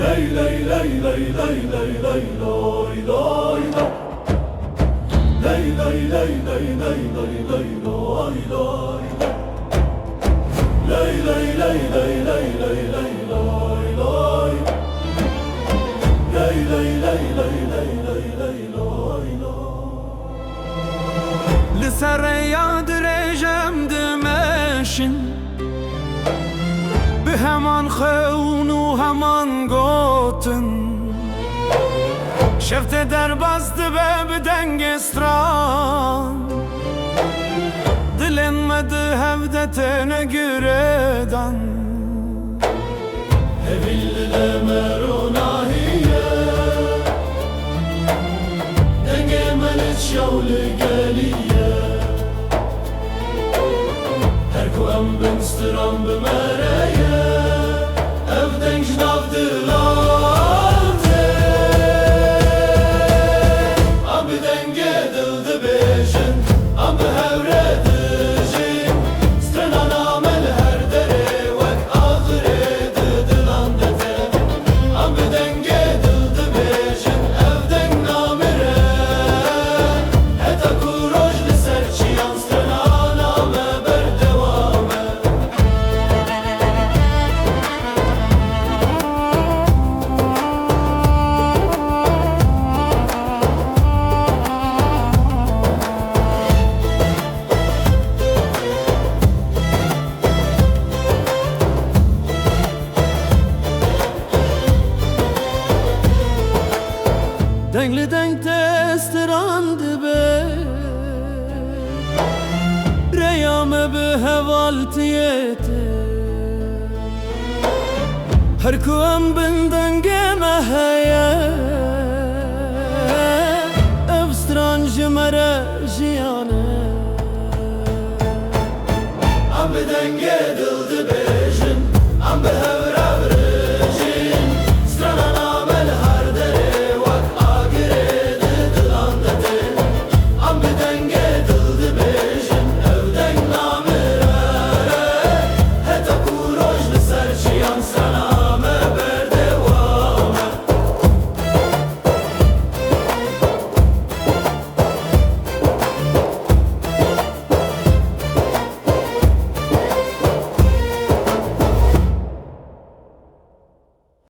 Lay lay lay lay lay lay lay lay lay lay. Lay lay lay lay lay lay lay lay lay. Lay lay lay lay lay lay lay lay lay. Lay lay lay lay lay lay lay lay lay. L'serreja drejem dëmeshin Bë heman khëunu heman gotën Shefte derbaz të bebë denge stran Dilen me dë hevdete në gyredan Evillile merunahiye Denge menet şavlı geliye Her ku em binstram bimereye Evden jnavdılante Abi denge dildi beşin Abi hevredicin Strenan amel her dere Vek ağire dilandete Abi denge dildi beşin Evden namire Heta kuroj li serçiyan Strenan ame berdevame Dengli denk testerandı be Reyame be hevaltiyete Her kuam binden geme heye Ev strancı mere jiyane Abi denge dildi